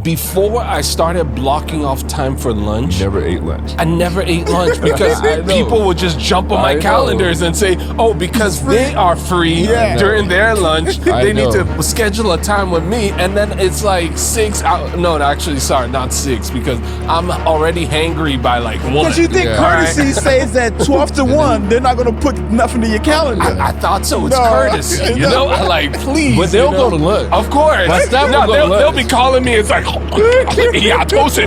before I started blocking off time for lunch, Never ate lunch. I never ate lunch because people would just jump on my calendars and say, oh, because they are free during their lunch, they need to schedule a time with me. And then it's like 6 hours. No, actually, sorry, not 6, because I'm already hangry by like 1. Because you think courtesy says that 12 to 1, they're not going to put nothing in your calendar. I thought so. It's courtesy, you know? Like, please. But they'll go to lunch. Of course. My staff will go to lunch. They'll be calling me. It's like, yeah, Tosin.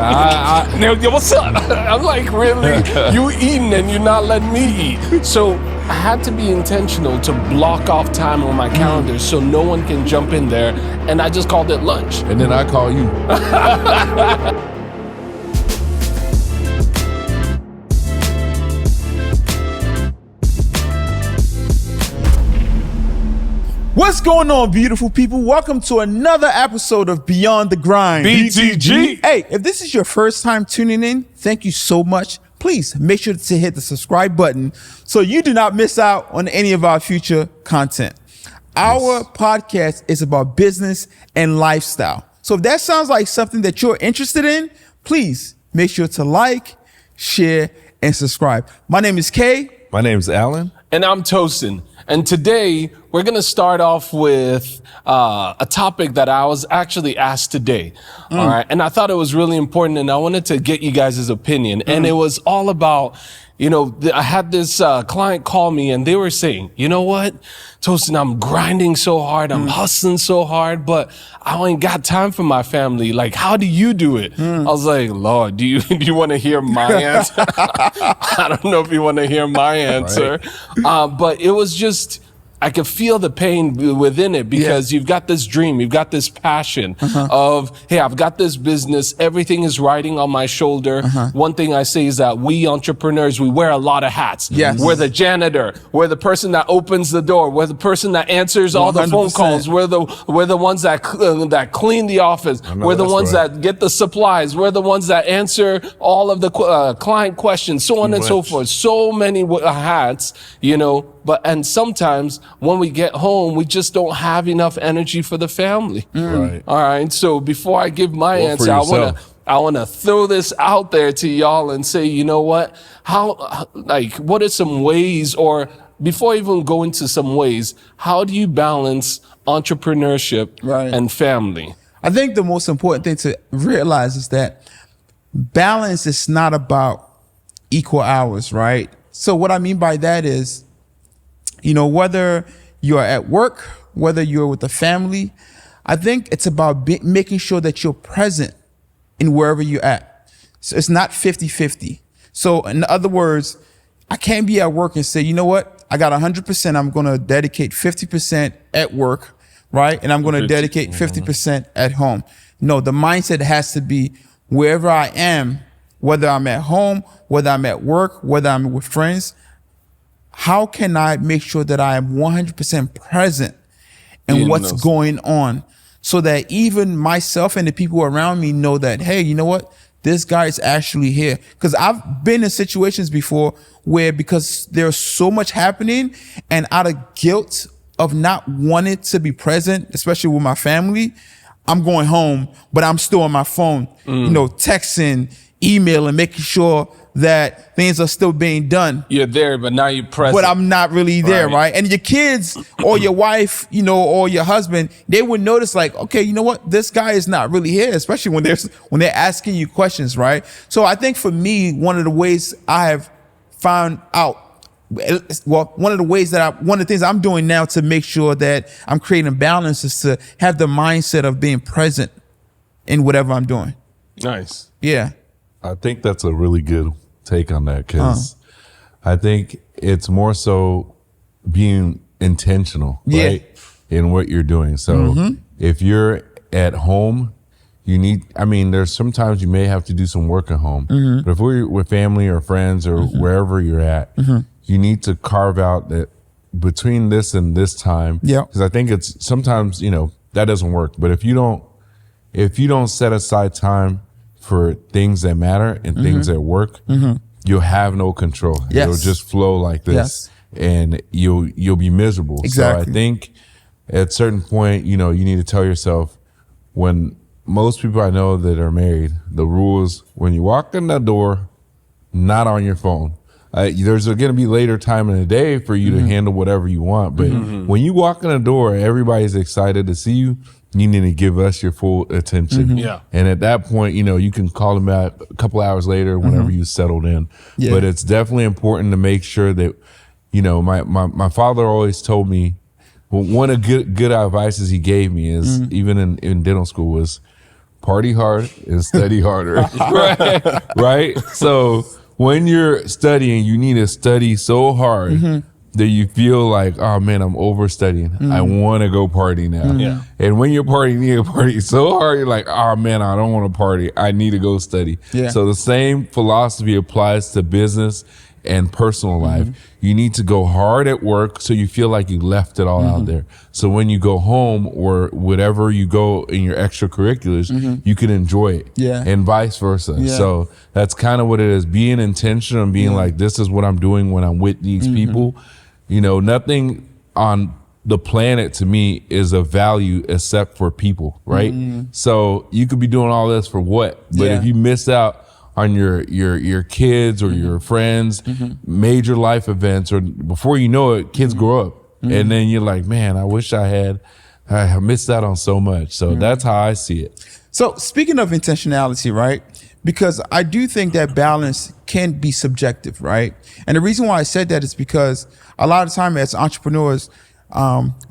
What's up? I'm like, really? You eating and you're not letting me eat. So I had to be intentional to block off time on my calendar so no one can jump in there. And I just called it lunch. And then I call you. What's going on, beautiful people? Welcome to another episode of Beyond the Grind. BTG. Hey, if this is your first time tuning in, thank you so much. Please make sure to hit the subscribe button so you do not miss out on any of our future content. Our podcast is about business and lifestyle. So if that sounds like something that you're interested in, please make sure to like, share, and subscribe. My name is Kay. My name's Alan. And I'm Tosin. And today, we're going to start off with a topic that I was actually asked today. All right. And I thought it was really important, and I wanted to get you guys' opinion. And it was all about, you know, I had this client call me, and they were saying, you know what, Tosin, I'm grinding so hard, I'm hustling so hard, but I ain't got time for my family. Like, how do you do it? I was like, Lord, do you want to hear my answer? I don't know if you want to hear my answer. Right. But it was just, I could feel the pain within it because you've got this dream, you've got this passion of, hey, I've got this business, everything is riding on my shoulder. One thing I say is that we entrepreneurs, we wear a lot of hats. Yes. We're the janitor, we're the person that opens the door, we're the person that answers all the phone calls, we're the ones that clean the office, we're the ones that get the supplies, we're the ones that answer all of the client questions, so on and so forth. So many hats, you know. And sometimes when we get home, we just don't have enough energy for the family. Right. All right. So before I give my answer, I want to throw this out there to y'all and say, you know what? What are some ways, or before I even go into some ways, how do you balance entrepreneurship and family? I think the most important thing to realize is that balance is not about equal hours, right? So what I mean by that is, you know, whether you're at work, whether you're with the family, I think it's about making sure that you're present in wherever you're at. So it's not 50-50. So in other words, I can't be at work and say, you know what, I got 100%, I'm going to dedicate 50% at work, right? And I'm going to dedicate 50% at home. No, the mindset has to be wherever I am, whether I'm at home, whether I'm at work, whether I'm with friends, how can I make sure that I am 100% present in what's going on, so that even myself and the people around me know that, hey, you know what? This guy is actually here. Because I've been in situations before where, because there's so much happening, and out of guilt of not wanting to be present, especially with my family, I'm going home, but I'm still on my phone, you know, texting, emailing, making sure that things are still being done. You're there, but now you're present. But I'm not really there, right? And your kids or your wife, you know, or your husband, they would notice like, okay, you know what? This guy is not really here, especially when they're asking you questions, right? So I think for me, one of the ways I have found out, well, one of the things I'm doing now to make sure that I'm creating balance is to have the mindset of being present in whatever I'm doing. Nice. Yeah. I think that's a really good take on that, because I think it's more so being intentional, right, in what you're doing. So if you're at home, there's sometimes you may have to do some work at home, but if we're with family or friends or wherever you're at, you need to carve out that between this and this time. Yeah. Because I think it's sometimes, you know, that doesn't work. But if you don't set aside time for things that matter and things that work, you'll have no control. It'll just flow like this, and you'll be miserable. Exactly. So I think at a certain point, you know, you need to tell yourself, when most people I know that are married, the rule is when you walk in the door, not on your phone. There's going to be later time in the day for you to handle whatever you want. But when you walk in the door, everybody's excited to see you. You need to give us your full attention. Yeah. And at that point, you can call them back a couple hours later whenever you settled in. Yeah. But it's definitely important to make sure that, my father always told me, one of good advices he gave me is even in dental school was party hard and study harder. Right? So when you're studying, you need to study so hard that you feel like, oh man, I'm overstudying. I want to go party now. Yeah. And when you're partying, you party so hard, you're like, oh man, I don't want to party. I need to go study. Yeah. So the same philosophy applies to business and personal life. You need to go hard at work so you feel like you left it all out there. So when you go home or whatever you go in your extracurriculars, you can enjoy it. Yeah. And vice versa. Yeah. So that's kind of what it is. Being intentional and being like, this is what I'm doing when I'm with these people. Nothing on the planet to me is of value except for people, right? So you could be doing all this for what? But if you miss out on your kids or your friends, major life events, or before you know it, kids grow up. And then you're like, man, I wish I missed out on so much. So that's how I see it. So speaking of intentionality, right? Because I do think that balance can be subjective, right? And the reason why I said that is because a lot of time as entrepreneurs,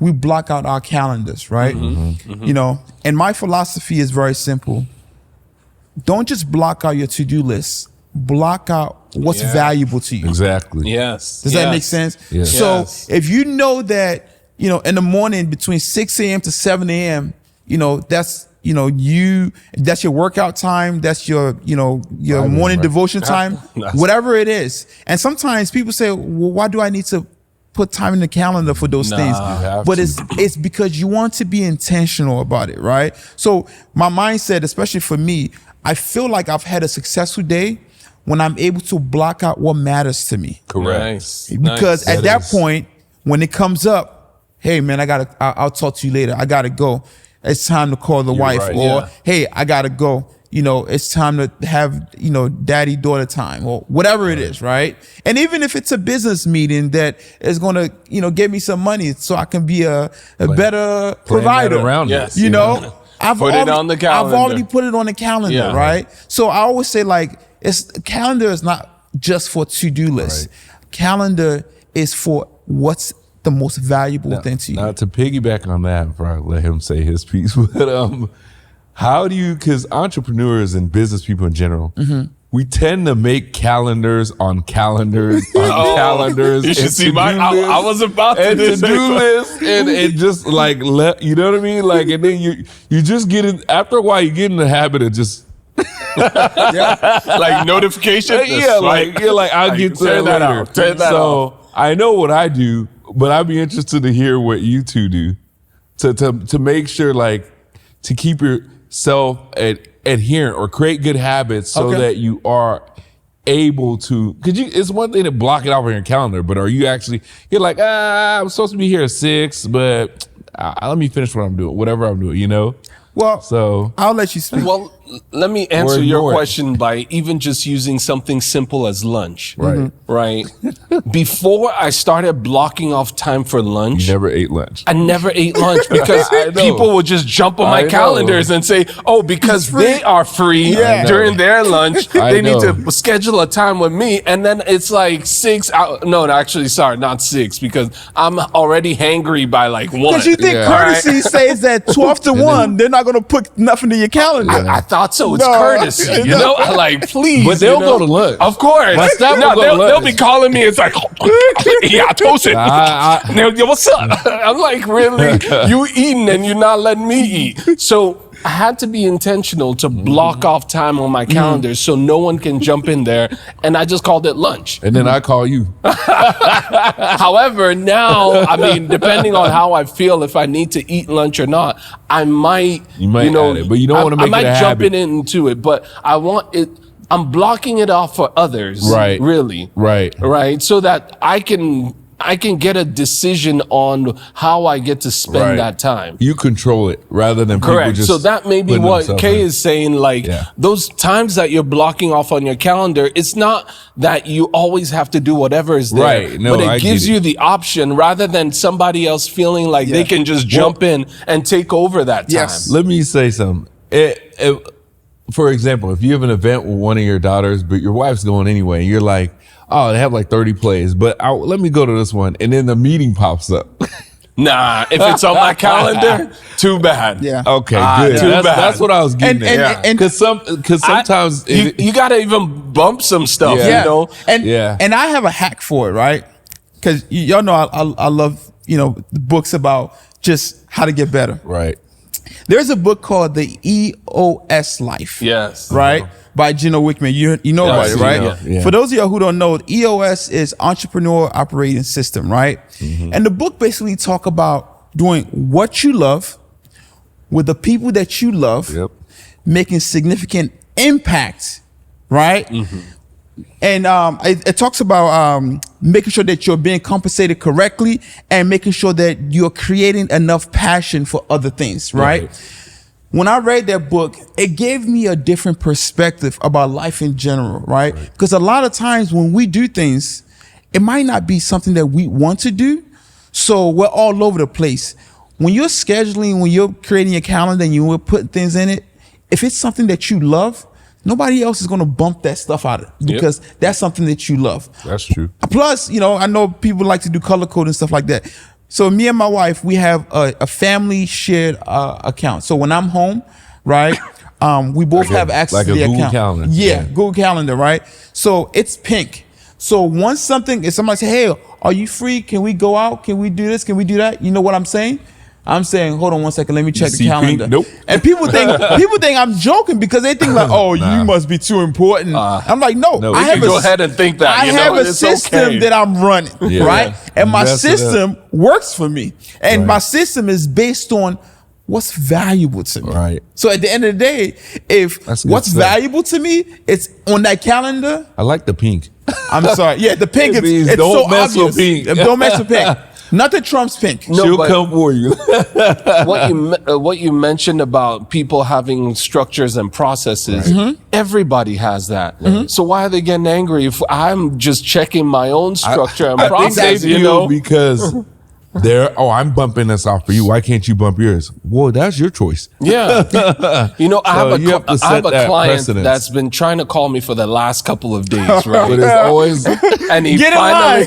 we block out our calendars, right? And my philosophy is very simple. Don't just block out your to-do list. Block out what's valuable to you. Exactly. Yes. Does that make sense? Yes. So Yes. if you know that, in the morning between 6 a.m. to 7 a.m., that's that's your workout time, that's your morning devotion time, whatever it is. And sometimes people say, well, why do I need to put time in the calendar for those things? But it's because you want to be intentional about it, right? So my mindset, especially for me, I feel like I've had a successful day when I'm able to block out what matters to me. Correct. Nice. Because Nice. at that point, when it comes up, hey man, I'll talk to you later. I gotta go. It's time to call the wife. right. Or hey, I gotta go. It's time to have, daddy daughter time or whatever it is, right? And even if it's a business meeting that is gonna, get me some money so I can be a better provider. Around Yes. I've Put it on the calendar. I've already put it on the calendar, Yeah. right? So I always say calendar is not just for to-do lists. Right. Calendar is for what's the most valuable thing to you. Now to piggyback on that, before I let him say his piece, but how do you? Because entrepreneurs and business people in general, we tend to make calendars on calendars on calendars. You should and see my. to-do lists I was about to and say to-do something. lists, and it just you know what I mean? And then you just get in. After a while, you get in the habit of just. Like notification. I'll get to turn that that later. off. Turn that so off. I know what I do, but I'd be interested to hear what you two do to make sure to keep yourself adherent or create good habits so that you are able to, because it's one thing to block it off on your calendar, but are you actually, you're like, I'm supposed to be here at 6, but let me finish what I'm doing, whatever I'm doing, Well, So I'll let you speak. Well, let me answer Or your ignore it. question by even just using something simple as lunch. Right. Right. Before I started blocking off time for lunch, you never ate lunch. I never ate lunch because I know. people would just jump on my I know. calendars and say, oh, because they are free Yeah. during their lunch, I they need know. to schedule a time with me. And then it's like 6 hours. No, actually, sorry, not 6, because I'm already hangry by 1. Because you think Yeah. courtesy says that 12 to 1, they're not going to put nothing in your calendar. I thought so. It's No. courtesy, please. But they'll go to lunch. Of course. My staff will go to they'll lunch. be calling me. It's like, yeah, toast it. And they'll, yo, what's up? I'm like, really? You eating and you're not letting me eat. So I had to be intentional to block off time on my calendar so no one can jump in there. And I just called it lunch. And then I call you. However, now, depending on how I feel, if I need to eat lunch or not, I might, You might add it, but you don't want to make I might it a jump habit. into it, but I want it. I'm blocking it off for others. Right. Really. Right. Right. So that I can I can get a decision on how I get to spend Right. that time. You control it rather than people Correct. just So that may be putting what themselves Kay in. is saying. Like Yeah. those times that you're blocking off on your calendar, it's not that you always have to do whatever is there, Right. No, but it I gives get it. you the option rather than somebody else feeling like they can just jump in and take over that time. Yes. Let me say something. For example, if you have an event with one of your daughters, but your wife's going anyway, and you're like, oh, they have like 30 plays, but let me go to this one. And then the meeting pops up. Nah, if it's on my calendar, too bad. Yeah. Okay, good. too bad. That's what I was getting And- at. and- Because sometimes You got to even bump some stuff, Yeah. you know? And I have a hack for it, right? Because y'all know I love books about just how to get better. right. There's a book called The EOS Life. Yes. Right? By Gino Wickman. You know about it, right? Yeah. For those of y'all who don't know, EOS is Entrepreneurial Operating System, right? And the book basically talk about doing what you love with the people that you love, Yep. making significant impact, right? And it talks about making sure that you're being compensated correctly and making sure that you're creating enough passion for other things, right? When I read that book, it gave me a different perspective about life in general, right? Because a lot of times when we do things, it might not be something that we want to do. So we're all over the place. When you're scheduling, when you're creating your calendar and you're putting things in it, if it's something that you love, nobody else is going to bump that stuff out because that's something that you love. That's true. Plus, I know people like to do color code and stuff like that. So me and my wife, we have a family shared account. So when I'm home, right, we both have access like to a the Google account. Calendar. Yeah, Yeah. Google Calendar, right? So it's pink. So once if somebody say, hey, are you free? Can we go out? Can we do this? Can we do that? You know what I'm saying? I'm saying, hold on one second, let me check the see calendar. pink? Nope. And people think I'm joking because they think like, oh, you must be too important. I'm like, no, No, I we have can Go ahead and think that. I you know, have a it's system okay. that I'm running, Yeah. right? And my Mess it up. system works for me. And Right. my system is based on what's valuable to me. Right. So at the end of the day, if That's good what's stuff. valuable to me, it's on that calendar. I like the pink. I'm sorry. Yeah, the pink It means it's don't so mess with obvious. pink. Don't mess with pink. Nothing trumps pink. No, She'll but- come for you. what you mentioned about people having structures and processes, everybody has that. So why are they getting angry if I'm just checking my own structure and I think process? they You know, because I'm bumping this off for you. Why can't you bump yours? Well, that's your choice. yeah. You know, I So you have to I have set that a client precedence. that's been trying to call me for the last couple of days, But right? it's always And he Get in finally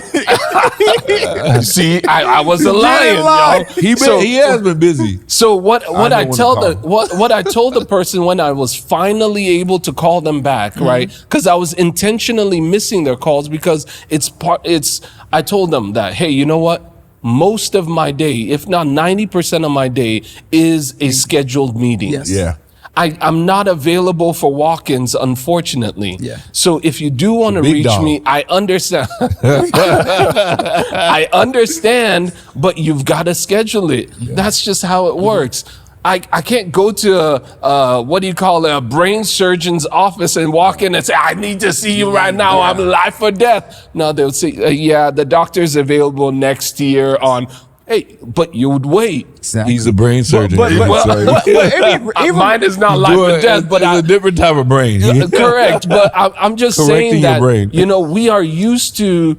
see, I wasn't lying, line. y'all. he has been busy. So what know I when to tell call. what I told the person when I was finally able to call them back, right? Because I was intentionally missing their calls because I told them that, hey, you know what? Most of my day, if not 90% of my day, is a scheduled meeting. Yes. Yeah. I'm not available for walk-ins, unfortunately. Yeah. So if you do want to Big reach dog. me, I understand. I understand, but you've got to schedule it. That's just how it works. I can't go to a brain surgeon's office and walk in and say, I need to see you right now. I'm life or death. No, they'll say, yeah, the doctor's available next year on. Hey, but you would wait. Exactly. He's a brain surgeon. but- Sorry. Mine is not life or death, but it's a different type of brain. correct. But I'm just Correcting saying your that, brain. we are used to,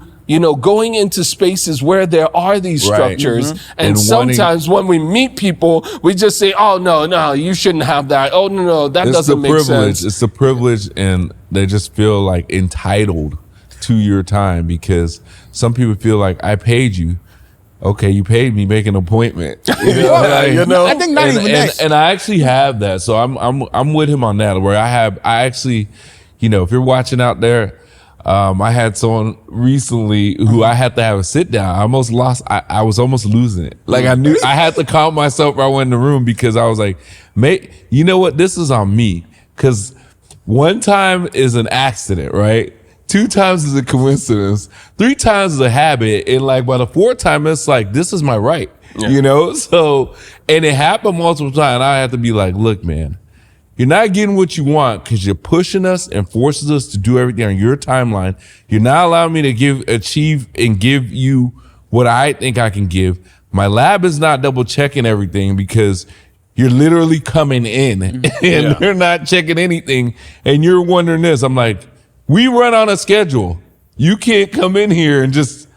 going into spaces where there are these Right. structures. And And wanting- sometimes when we meet people, we just say, oh, no, you shouldn't have that. Oh, no, that It's the doesn't make privilege. sense. It's the privilege, and they just feel like entitled to your time because some people feel like I paid you. Okay, you paid me, make an appointment. I think not even that. And I actually have that, so I'm with him on that. Where I actually, if you're watching out there, I had someone recently who I had to have a sit down. I almost lost. I was almost losing it. Like I knew I had to calm myself right when in the room because I was like, mate, you know what? This is on me because one time is an accident, right? 2 times is a coincidence. 3 times is a habit. And like by the 4th time, it's like, this is my right, So, and it happened multiple times. I had to be like, look, man, you're not getting what you want because you're pushing us and forces us to do everything on your timeline. You're not allowing me to achieve and give you what I think I can give. My lab is not double checking everything because you're literally coming in and they're not checking anything. And you're wondering this. I'm like, we run on a schedule. You can't come in here and just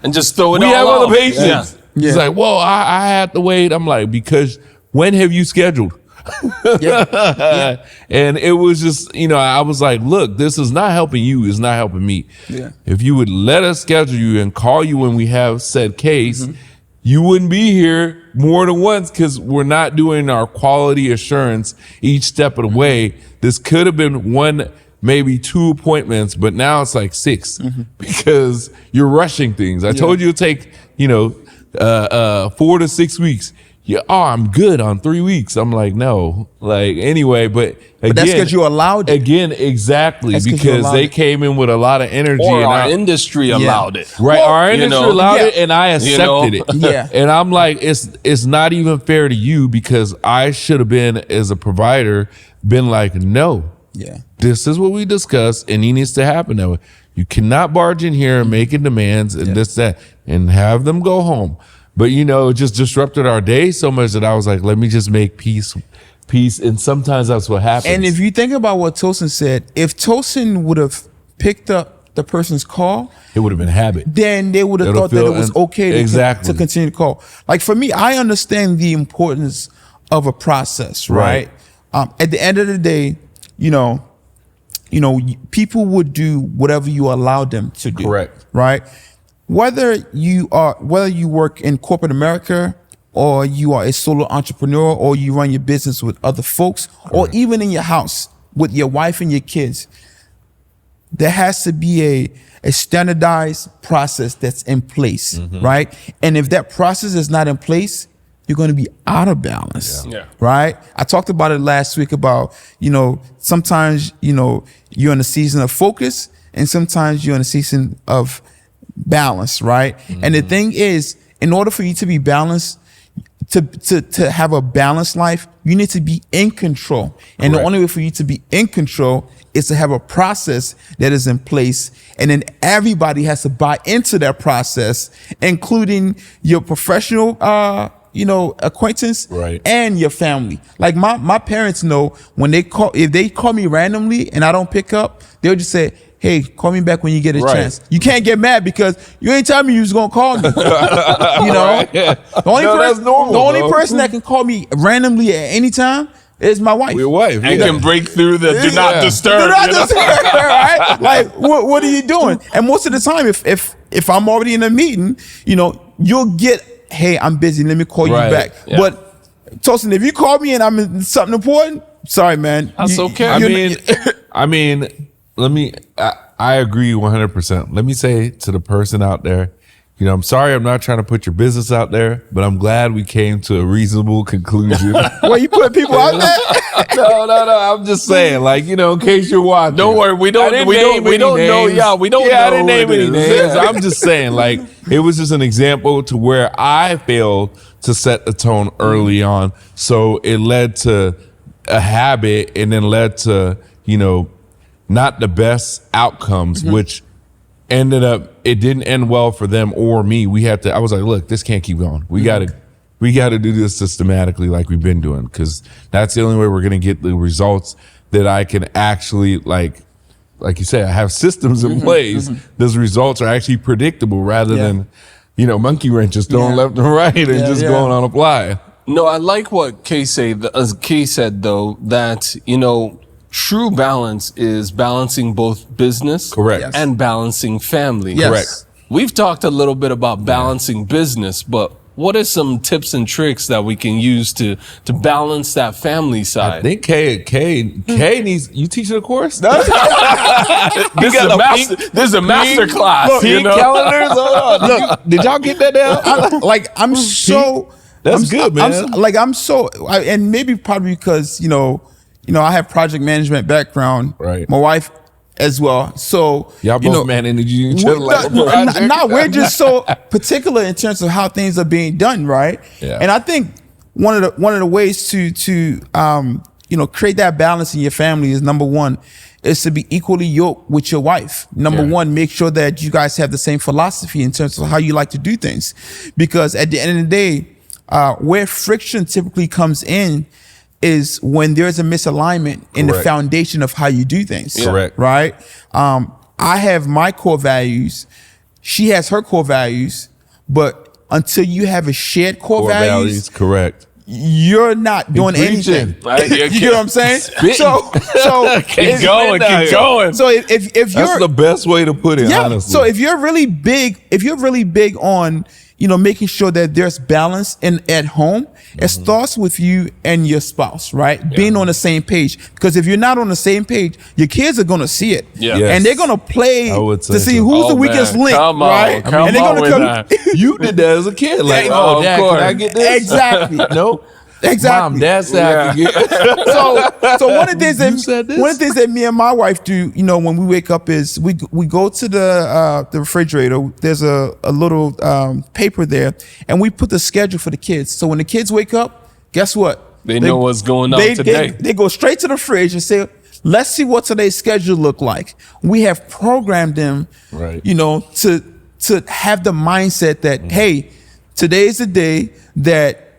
throw it we all have out. other patients. Yeah. It's like, well, I had to wait. I'm like, because when have you scheduled? And it was just, I was like, look, this is not helping you. It's not helping me. Yeah. If you would let us schedule you and call you when we have said case, you wouldn't be here more than once because we're not doing our quality assurance each step of the way. This could have been one, maybe 2 appointments, but now it's like 6 because you're rushing things. I told you it'd take, 4 to 6 weeks. Yeah, I'm good on 3 weeks. I'm like, no, anyway, but again, that's because you allowed it. Again, exactly, That's 'cause you because allowed they it. came in with a lot of energy. Or and our industry allowed it. Right, our industry allowed yeah. it, and I accepted it. Yeah. And I'm like, it's not even fair to you because I should have been, as a provider, been like, no, this is what we discussed, and it needs to happen that way. You cannot barge in here and making demands and this, that, and have them go home. But it just disrupted our day so much that I was like, let me just make peace. And sometimes that's what happens. And if you think about what Tosin said, if Tosin would have picked up the person's call, it would have been habit. then they would have thought that it was okay to continue to call. Like for me, I understand the importance of a process, right? At the end of the day, people would do whatever you allow them to do. Correct. Right? Whether you work in corporate America or you are a solo entrepreneur or you run your business with other folks or even in your house with your wife and your kids, there has to be a standardized process that's in place, right? And if that process is not in place, you're going to be out of balance, right? I talked about it last week about, sometimes, you're in a season of focus and sometimes you're in a season of balance, right? And the thing is, in order for you to be balanced, to have a balanced life, you need to be in control. And the only way for you to be in control is to have a process that is in place. And then everybody has to buy into that process, including your professional, acquaintance and your family. Like my parents know when if they call me randomly and I don't pick up, they'll just say, hey, call me back when you get a chance. You can't get mad because you ain't telling me you was gonna call me. The only person that can call me randomly at any time is my wife. Your wife. And can break through the do not disturb. Do not disturb, right? Like, what are you doing? And most of the time, if I'm already in a meeting, you'll get, hey, I'm busy. Let me call you back. Yeah. But Tosin, if you call me and I'm in something important, sorry, man. That's okay. I mean, I agree 100%. Let me say to the person out there, I'm sorry, I'm not trying to put your business out there, but I'm glad we came to a reasonable conclusion. Well, you put people out there? No. I'm just saying, in case you're watching. Don't worry, we don't know. Yeah, we don't know. I didn't name any names. I'm just saying, it was just an example to where I failed to set the tone early on. So it led to a habit and then led to, not the best outcomes, which ended up, it didn't end well for them or me. I was like, look, this can't keep going. We got to do this systematically like we've been doing, because that's the only way we're going to get the results that I can actually, like you say, I have systems in place. Those results are actually predictable rather than, monkey wrenches thrown left and right and just going on a fly. No, I like what Kay said though, that, true balance is balancing both business and balancing family. Yes. Correct. We've talked a little bit about balancing business, but what are some tips and tricks that we can use to balance that family side? I think Kay needs, you teaching a course? This is a master class. Look, calendars. Look, did y'all get that down? I'm so... That's good, man. And maybe probably because, I have project management background. Right. My wife as well. So y'all both managing each other like a project. we're just so particular in terms of how things are being done, right? Yeah. And I think one of the ways to create that balance in your family is number one, is to be equally yoked with your wife. Number one, make sure that you guys have the same philosophy in terms of how you like to do things. Because at the end of the day, where friction typically comes in is when there's a misalignment in the foundation of how you do things. Correct. Right? I have my core values. She has her core values. But until you have a shared core values, correct, you're not doing anything. Right? You know what I'm saying? So keep going. So if you're, that's the best way to put it. Honestly. So if you're really big on making sure that there's balance at home, it starts with you and your spouse, right? Being on the same page. Because if you're not on the same page, your kids are gonna see it, and they're gonna play to see who's the weakest link, right? And they're gonna come. You did that as a kid, like, Dad, can I get this? Exactly. No. Exactly. Mom, Dad said I could get. So one of the things that me and my wife do, when we wake up is we go to the refrigerator. There's a little paper there, and we put the schedule for the kids. So when the kids wake up, guess what? They know what's going on today. They go straight to the fridge and say, "Let's see what today's schedule look like." We have programmed them, to have the mindset that hey, today's the day that.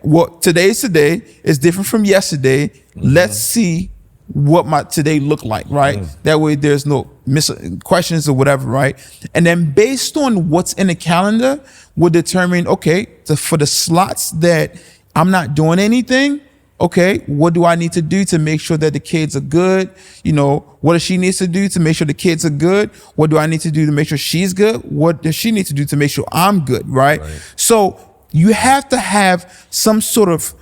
Today's today is different from yesterday. Let's see what my today look like, right? That way there's no questions or whatever, right? And then based on what's in the calendar, we'll determine, okay, for the slots that I'm not doing anything, okay, what do I need to do to make sure that the kids are good? What does she needs to do to make sure the kids are good? What do I need to do to make sure she's good? What does she need to do to make sure I'm good, right? So you have to have some sort of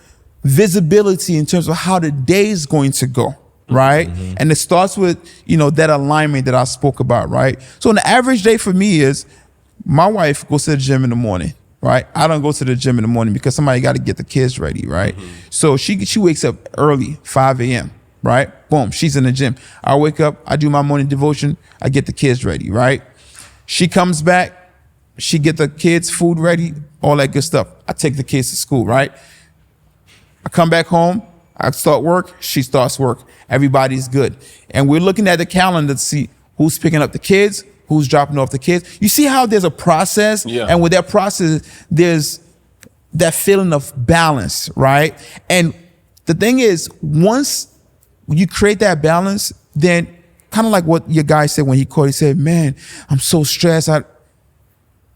visibility in terms of how the day is going to go, right? And it starts with, that alignment that I spoke about, right? So an average day for me is my wife goes to the gym in the morning, right? I don't go to the gym in the morning because somebody got to get the kids ready, right? So she wakes up early, 5 a.m., right? Boom, she's in the gym. I wake up, I do my morning devotion, I get the kids ready, right? She comes back, she get the kids food ready, all that good stuff. I take the kids to school, right? I come back home, I start work, she starts work. Everybody's good. And we're looking at the calendar to see who's picking up the kids, who's dropping off the kids. You see how there's a process? And with that process, there's that feeling of balance, right? And the thing is, once you create that balance, then kind of like what your guy said when he called, he said, man, I'm so stressed.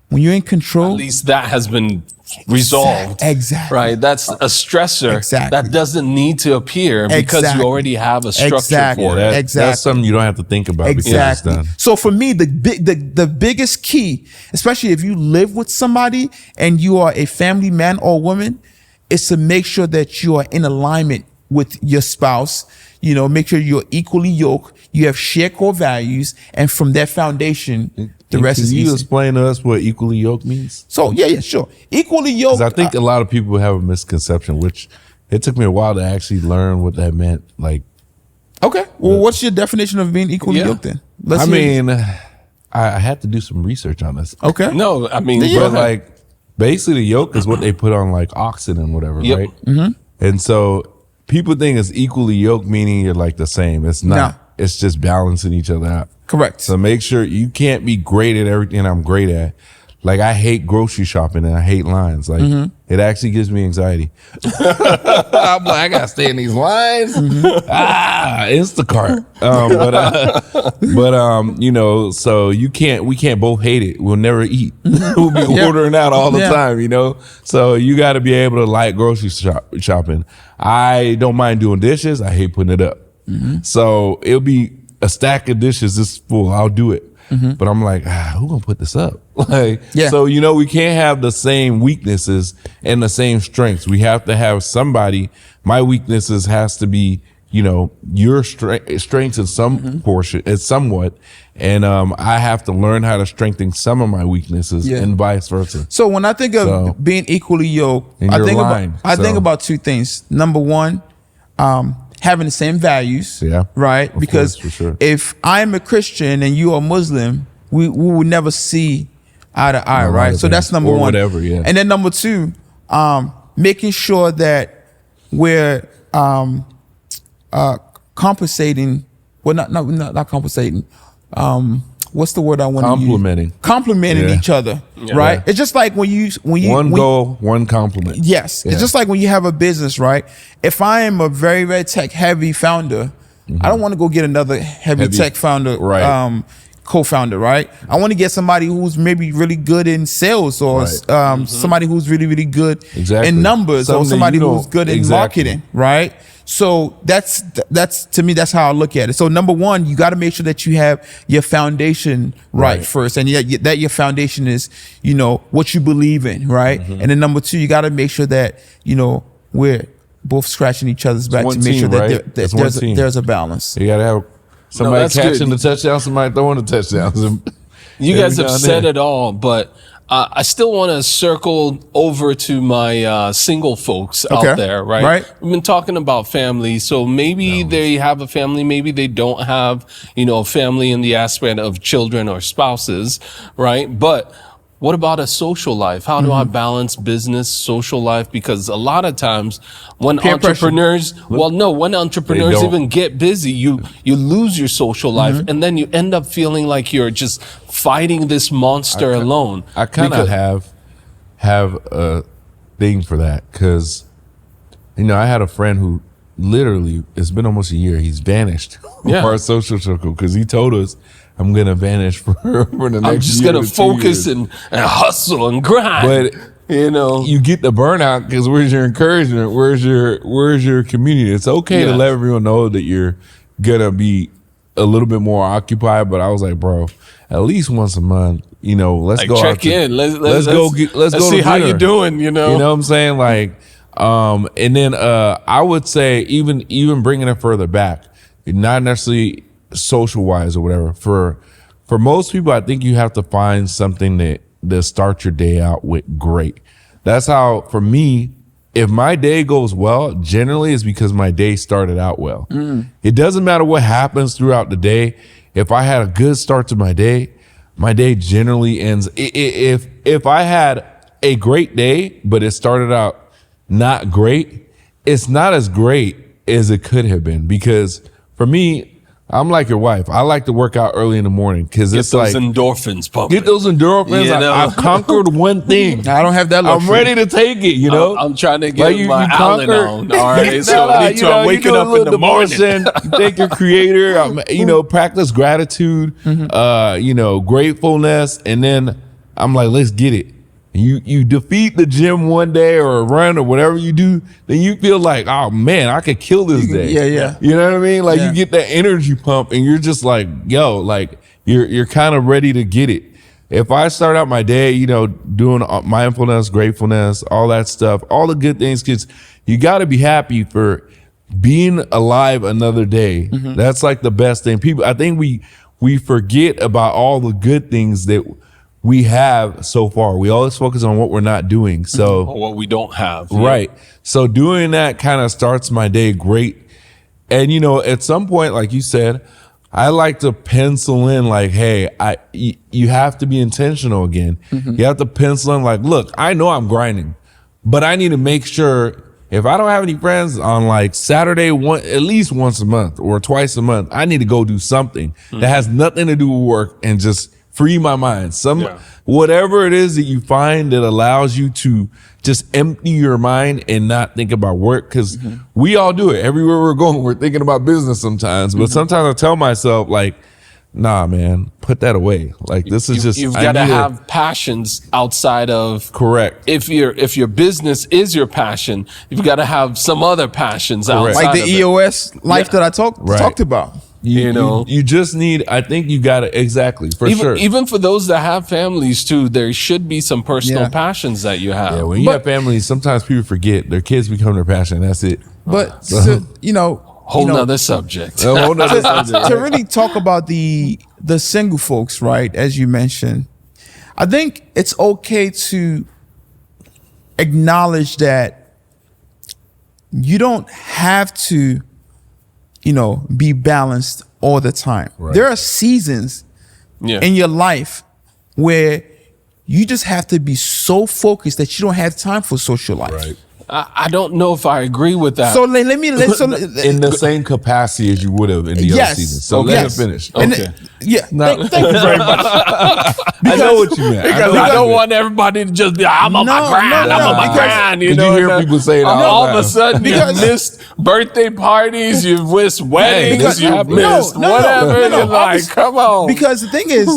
When you're in control, at least that has been resolved. Exactly. Right. That's a stressor that doesn't need to appear because you already have a structure for it. That's something you don't have to think about. Exactly. Because it's done. So for me, the biggest key, especially if you live with somebody and you are a family man or woman, is to make sure that you are in alignment with your spouse. Make sure you're equally yoked. You have shared core values, and from that foundation, the rest is easy. Can you explain to us what equally yoked means? So yeah, sure. Equally yoked. I think a lot of people have a misconception, which it took me a while to actually learn what that meant. Like, okay, well, what's your definition of being equally yoked then? I had to do some research on this. Okay. No, but like basically the yoke is what they put on like oxen and whatever, right? And so people think it's equally yoked, meaning you're like the same. It's not. No. It's just balancing each other out. Correct. So make sure you can't be great at everything I'm great at. Like I hate grocery shopping and I hate lines. Like it actually gives me anxiety. I'm like, I gotta stay in these lines. Instacart. So we can't both hate it. We'll never eat. We'll be ordering out all the time, So you got to be able to like grocery shopping. I don't mind doing dishes. I hate putting it up. So it'll be a stack of dishes this full. I'll do it. But I'm like, who gonna put this up? So, we can't have the same weaknesses and the same strengths. We have to have somebody. My weaknesses has to be, your strengths in some portion, it's somewhat. And I have to learn how to strengthen some of my weaknesses and vice versa. So when I think of being equally yoked, I think about two things. Number one, having the same values, right? Because for sure. If I'm a Christian and you are Muslim, we would never see eye to eye, right? So that's number one. Whatever, And then number two, making sure that we're compensating. Well, not compensating. What's the word I want to use? Complimenting each other, right? It's just like when you one goal, one compliment. Yes, it's just like when you have a business, right? If I am a very, very tech heavy founder, I don't want to go get another heavy tech founder, co-founder, right? I want to get somebody who's maybe really good in sales, or somebody who's really, really good in numbers, or somebody who's good in marketing, right? So that's to me, that's how I look at it. So number one, you got to make sure that you have your foundation right first, and that your foundation is, what you believe in, right? And then number two, you got to make sure that we're both scratching each other's back to make sure that there's a balance. You got to have somebody catching the touchdown, somebody throwing the touchdowns. You guys have said it all, but I still want to circle over to my single folks out there, right? We've been talking about family, so maybe they have a family, maybe they don't have, a family in the aspect of children or spouses, right? But what about a social life? How do I balance business, social life? Because a lot of times when entrepreneurs even get busy, you lose your social life, and then you end up feeling like you're just fighting this monster alone. I kind of have a thing for that, because I had a friend who literally, it's been almost a year, he's vanished from our social circle because he told us, I'm going to vanish for the next year. I'm just going to focus and hustle and grind. But, you get the burnout because where's your encouragement? Where's your community? It's okay to let everyone know that you're going to be a little bit more occupied. But I was like, bro, at least once a month, let's go check in. Let's go see how you're doing, You know what I'm saying? And then I would say even bringing it further back, not necessarily social wise or whatever. For most people, I think you have to find something that starts your day out with great. That's how, for me, if my day goes well, generally it's because my day started out well. It doesn't matter what happens throughout the day. If I had a good start to my day generally ends. If I had a great day, but it started out not great, it's not as great as it could have been. Because for me, I'm like your wife. I like to work out early in the morning because it's like endorphins pumping. Get those endorphins. I've conquered one thing. I don't have that luxury. I'm ready to take it. I'm trying to get my Allen on. All right, so I'm waking up in the morning. You thank your creator. Practice gratitude. Gratefulness, and then I'm like, let's get it. You defeat the gym one day or a run or whatever you do, then you feel like, oh man, I could kill this day. Yeah. You know what I mean? Like you get that energy pump and you're just like, you're kind of ready to get it. If I start out my day, doing mindfulness, gratefulness, all that stuff, all the good things, because you got to be happy for being alive another day. That's like the best thing. I think we forget about all the good things that we have so far. We always focus on what we're not doing. So or what we don't have. Right. So doing that kind of starts my day great. And at some point, like you said, I like to pencil in like, hey, you have to be intentional again. You have to pencil in like, look, I know I'm grinding, but I need to make sure if I don't have any friends on like Saturday, at least once a month or twice a month, I need to go do something that has nothing to do with work and just free my mind. Whatever it is that you find that allows you to just empty your mind and not think about work. Cause we all do it. Everywhere we're going, we're thinking about business sometimes, but sometimes I tell myself like, nah, man, put that away. Like this is you've got to have passions outside of. Correct. If your business is your passion, you've got to have some other passions outside like the of EOS life that I talked about. You just need, I think you got to, exactly, sure. Even for those that have families too, there should be some personal passions that you have. Yeah, when you have families, sometimes people forget their kids become their passion. That's it. But, whole nother subject. To really talk about the single folks, right, as you mentioned, I think it's okay to acknowledge that you don't have to be balanced all the time. Right. There are seasons in your life where you just have to be so focused that you don't have time for social life. Right. I don't know if I agree with that. So let me in the same capacity as you would have in the other season. So let it finish. Okay. Thank you very much. I know what you meant. Because I don't want everybody to just be, I'm on my grind, I'm on my grind. You know, you hear people say that all of a sudden you've missed birthday parties, you've missed weddings, you've missed whatever. You're like, come on. Because the thing is,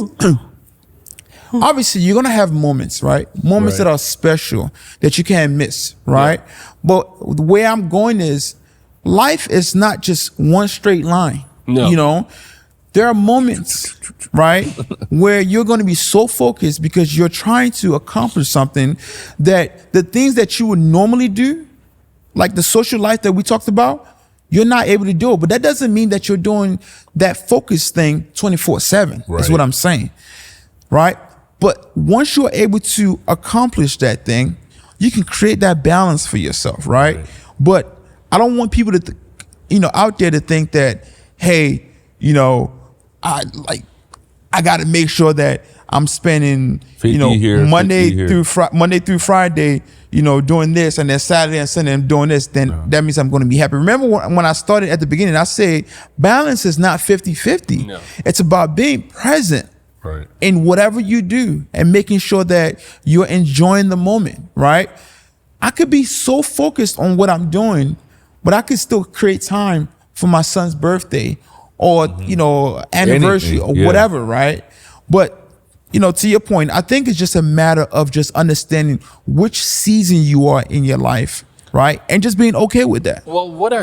obviously you're gonna have moments, right? Moments that are special that you can't miss, right? Yeah. But the way I'm going is, life is not just one straight line. No. You know, there are moments, right, where you're going to be so focused because you're trying to accomplish something that the things that you would normally do, like the social life that we talked about, you're not able to do it. But that doesn't mean that you're doing that focus thing 24/7. Right. Is what I'm saying, right? But once you're able to accomplish that thing, you can create that balance for yourself, right? But I don't want people to, out there to think that, hey, I got to make sure that I'm spending, Monday through Friday, doing this, and then Saturday and Sunday I'm doing this. Then that means I'm going to be happy. Remember when I started at the beginning, I said balance is not 50-50. No. It's about being present. Right. In whatever you do and making sure that you're enjoying the moment, right? I could be so focused on what I'm doing, but I could still create time for my son's birthday or, anniversary or whatever, right? But, to your point, I think it's just a matter of just understanding which season you are in your life, right? And just being okay with that. Well, what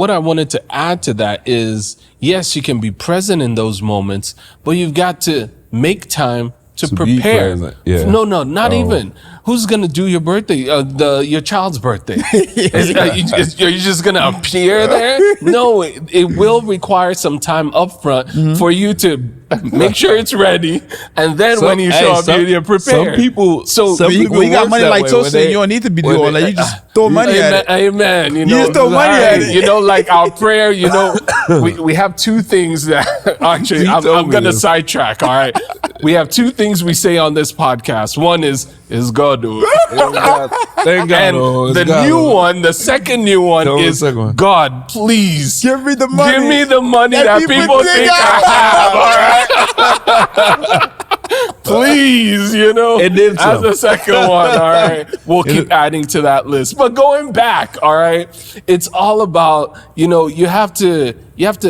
I wanted to add to that is, yes, you can be present in those moments, but you've got to make time to prepare. No, not even. Who's gonna do your birthday? Your child's birthday? Are you just gonna appear there? No, it will require some time up front for you to make sure it's ready, and then when you show up, you're prepared. Some people you got money like Tosin, you don't need to be doing all that. You just throw money at it. Amen. You just throw money at it. Like our prayer. We have two things that actually I'm gonna sidetrack. All right, we have two things we say on this podcast. One is God. Thank God. And the second new one is God, please give me the money. Give me the money that people think I have. All right. Please, And then as the second one, all right. We'll keep adding to that list. But going back, all right, it's all about, you have to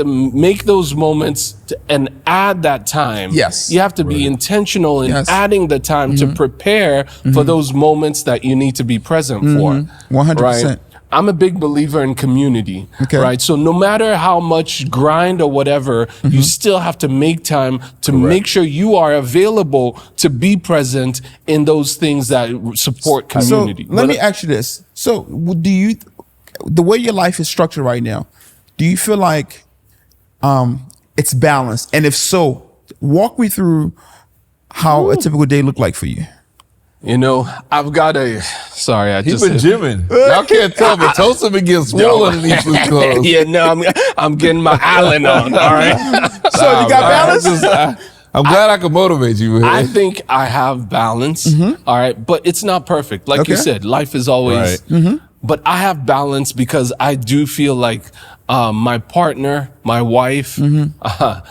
make those moments and add that time. Yes. You have to be intentional in adding the time to prepare for those moments that you need to be present for. 100%. Right? I'm a big believer in community, right? So no matter how much grind or whatever, you still have to make time to make sure you are available to be present in those things that support community. So let me ask you this. So the way your life is structured right now, do you feel like it's balanced? And if so, walk me through how a typical day look like for you. I've got He's been gymming. Y'all can't tell, but Tosin been getting swollen underneath his clothes. I'm getting my Allen on, all right? So you got balance? I'm glad I can motivate you. Man. I think I have balance, all right? But it's not perfect. Like you said, life is always... But I have balance because I do feel like my partner, my wife... let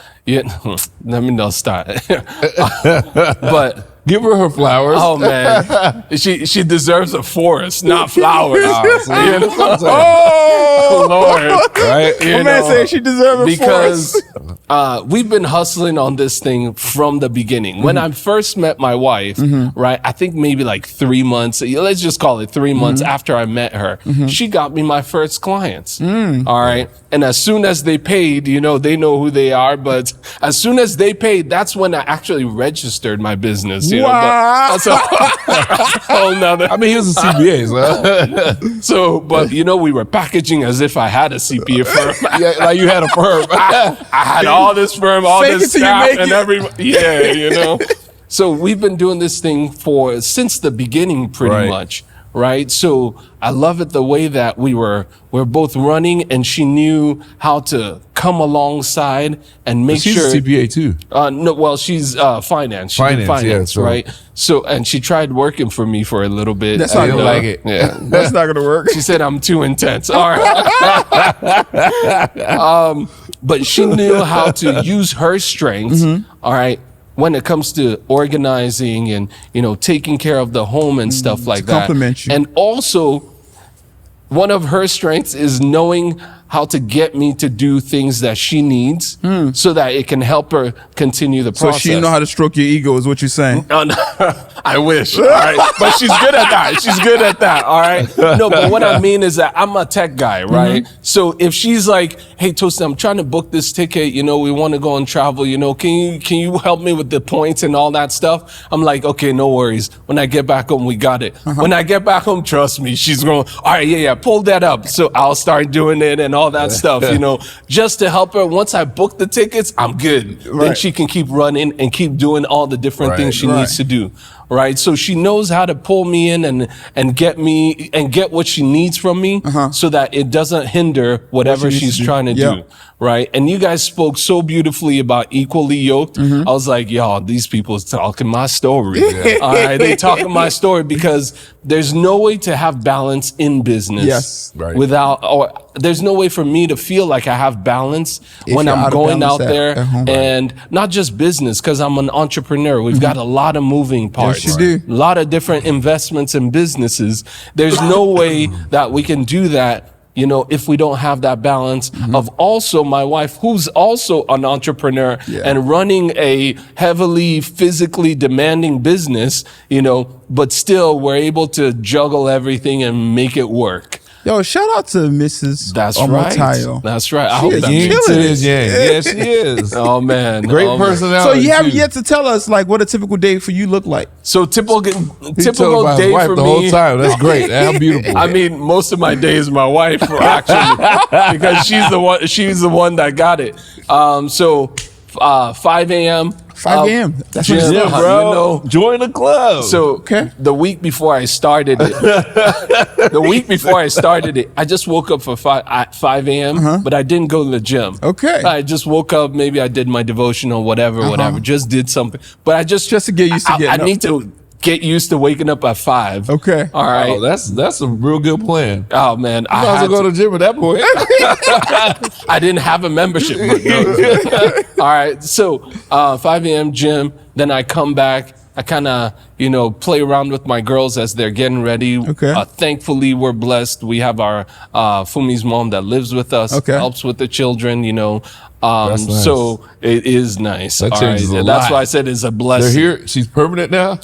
me not start. But... Give her flowers. Oh man, she deserves a forest, not flowers. Oh Lord, right? My man said she deserves a forest because we've been hustling on this thing from the beginning. When I first met my wife, right? I think maybe like 3 months. Let's just call it 3 months after I met her. She got me my first clients. All right, and as soon as they paid, they know who they are. But as soon as they paid, that's when I actually registered my business. Wow. Whole nother. I mean, he was a CPA, so. But we were packaging as if I had a CPA firm. Like you had a firm. I had all this firm, all this staff, and So we've been doing this thing since the beginning, pretty much. right? So I love it the way that we're both running, and she knew how to come alongside and make She's sure. a CPA too. No, well, she's finance. She did Finance, yeah, so- right? So, and she tried working for me for a little bit. That's not and, gonna like it. Yeah. That's not gonna work. She said I'm too intense. All right. But she knew how to use her strengths. All right. When it comes to organizing and, taking care of the home and stuff like that. Compliment you. And also, one of her strengths is knowing how to get me to do things that she needs so that it can help her continue the So process. she know how to stroke your ego, is what you're saying. Oh, no. I wish. All right. But she's good at that. She's good at that. All right. No, but what I mean is that I'm a tech guy, right? So if she's like, hey, Toasty, I'm trying to book this ticket. We want to go and travel. Can you help me with the points and all that stuff? I'm like, okay, no worries. When I get back home, we got it. When I get back home, trust me, she's going, all right, yeah, pull that up. So I'll start doing it and all that stuff, just to help her. Once I book the tickets, I'm good. Then she can keep running and keep doing all the different things she needs to do. Right. So she knows how to pull me in and get me and get what she needs from me so that it doesn't hinder whatever she's trying to do. Right. And you guys spoke so beautifully about equally yoked. I was like, y'all, these people is talking my story. All right. They talking my story because there's no way to have balance in business without, there's no way for me to feel like I have balance when I'm going out there and not just business, because I'm an entrepreneur. We've got a lot of moving parts, a lot of different investments and businesses. There's no way that we can do that, if we don't have that balance of also my wife, who's also an entrepreneur and running a heavily physically demanding business, but still we're able to juggle everything and make it work. Yo, shout out to Mrs. That's Omotayo. right. That's right. I She hope is that killing makes it. sense. Yeah, she is. Oh man, Great Oh, man. personality. So you haven't too. yet to tell us what a typical day for you look like. So typical He told typical about his day wife for the me. whole time. That's great. How beautiful. I mean, most of my day is my wife, actually, because she's the one that got it. 5 a.m. 5 a.m. That's gym, what it's yeah, like. bro. Join the club. So the week before I started it, I just woke up for 5 a.m., but I didn't go to the gym. Okay. I just woke up, maybe I did my devotional, whatever, just did something. But I just to get used to getting I up. need to get used to waking up at 5. Okay. All right. Oh, that's a real good plan. Oh man, I also go to the gym at that point. I didn't have a membership. But no. All right. So 5 a.m. gym. Then I come back. I kind of, play around with my girls as they're getting ready. Okay. Thankfully, we're blessed. We have our Fumi's mom that lives with us, helps with the children, That's nice. So it is nice. That all changes a right? lot. That's why I said it's a They're blessing. here. She's permanent now.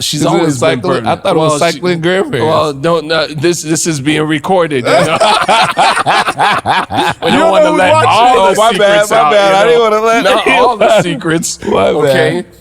She's Isn't it always been cycling? permanent. I thought it was cycling grandparents. Well, no, this is being recorded. We don't want to who's let watching. all the my secrets bad. out, I didn't want to let not all the secrets. My Okay. bad.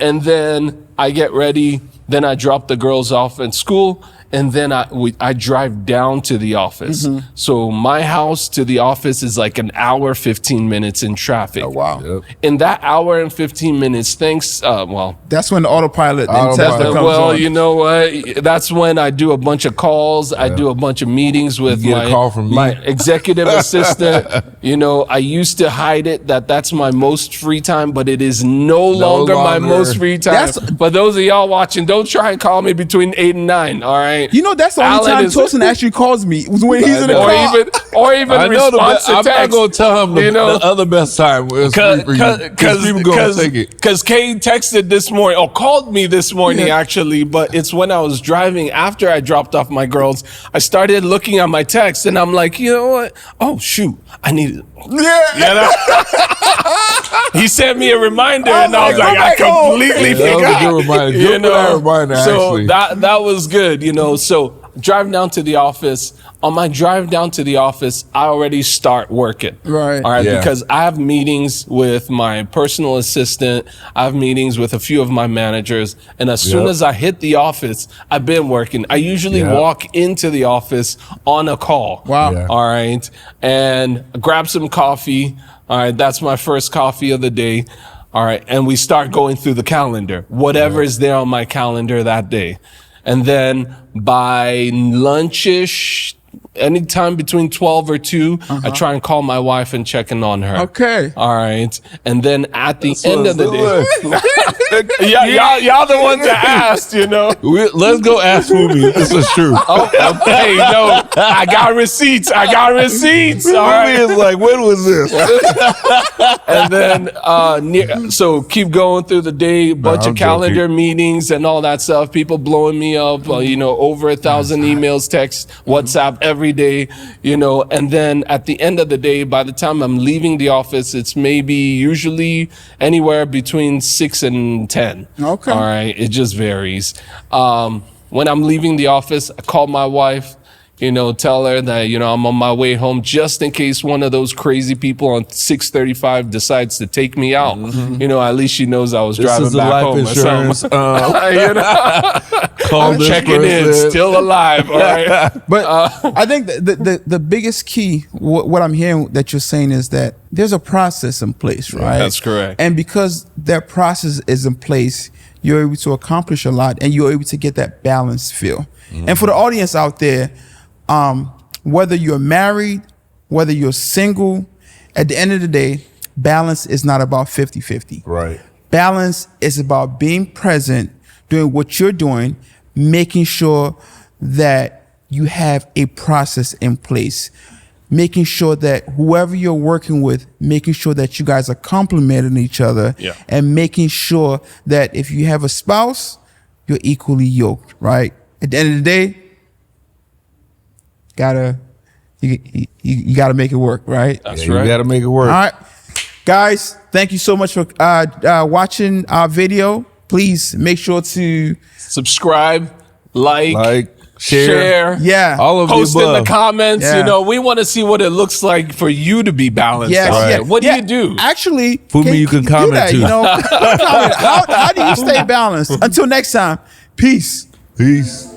And then I get ready. Then I drop the girls off at school. And then I drive down to the office. So my house to the office is like an hour, 15 minutes in traffic. Oh, wow. Yep. In that hour and 15 minutes, That's when the autopilot and Autopilot. Tesla comes well, on. you know what? That's when I do a bunch of calls. I do a bunch of meetings with You get a call from me. my executive assistant. I used to hide it that's my most free time, but it is no longer my longer. most free time. For those of y'all watching, don't try and call me between 8 and 9. All right. That's the only Alan time is- Tosin actually calls me was when he's in the or car. even I know response to I'm text. not gonna tell him the other best time was free for you. Because people gonna take it. Because Kay texted this morning, or called me this morning actually, but it's when I was driving after I dropped off my girls. I started looking at my text and I'm like, you know what? Oh shoot, I need it. He sent me a reminder and I was like, I completely That was a forgot. good reminder. Good reminder, So actually. that was good, So drive down to the office. On my drive down to the office, I already start working. Right. All right. Yeah. Because I have meetings with my personal assistant. I have meetings with a few of my managers. And as soon as I hit the office, I've been working. I usually walk into the office on a call. Wow. Yeah. All right. And grab some coffee. All right. That's my first coffee of the day. All right. And we start going through the calendar, whatever is there on my calendar that day. And then by lunchish, anytime between 12 or 2, I try and call my wife and checking on her. Okay. All right. And then at the end of the day, y'all the ones that asked, you know. Let's go ask Fumi. This is true. Okay, no, I got receipts. All right. Fumi is like, when was this? And then, so keep going through the day, bunch I'm of calendar joking. meetings and all that stuff. People blowing me up, you know, over 1,000 emails, texts, WhatsApp every day, you know. And then at the end of the day, by the time I'm leaving the office, it's maybe usually anywhere between 6 and 10. Okay. All right. It just varies. When I'm leaving the office, I call my wife. You know, tell her that, you know, I'm on my way home just in case one of those crazy people on 635 decides to take me out. You know, at least she knows I was driving back home or something. You know? I'm checking in, still alive. All right. But I think the biggest key, what I'm hearing that you're saying is that there's a process in place, right? That's correct. And because that process is in place, you're able to accomplish a lot and you're able to get that balanced feel. And for the audience out there, whether you're married, whether you're single, at the end of the day, balance is not about 50-50. Right. Balance is about being present, doing what you're doing, making sure that you have a process in place, making sure that whoever you're working with, making sure that you guys are complementing each other, and making sure that if you have a spouse, you're equally yoked, right? At the end of the day, you gotta make it work, right? That's You right. got to make it work. All right, guys, thank you so much for watching our video. Please make sure to Subscribe, like, share. yeah, All of post the in the above. comments. Yeah. You know, we want to see what it looks like for you to be balanced. yes, out yeah. there. What do you do? Actually, Fumi, you can do comment that, too. You know, comment. How do you stay balanced? Until next time, peace. Peace.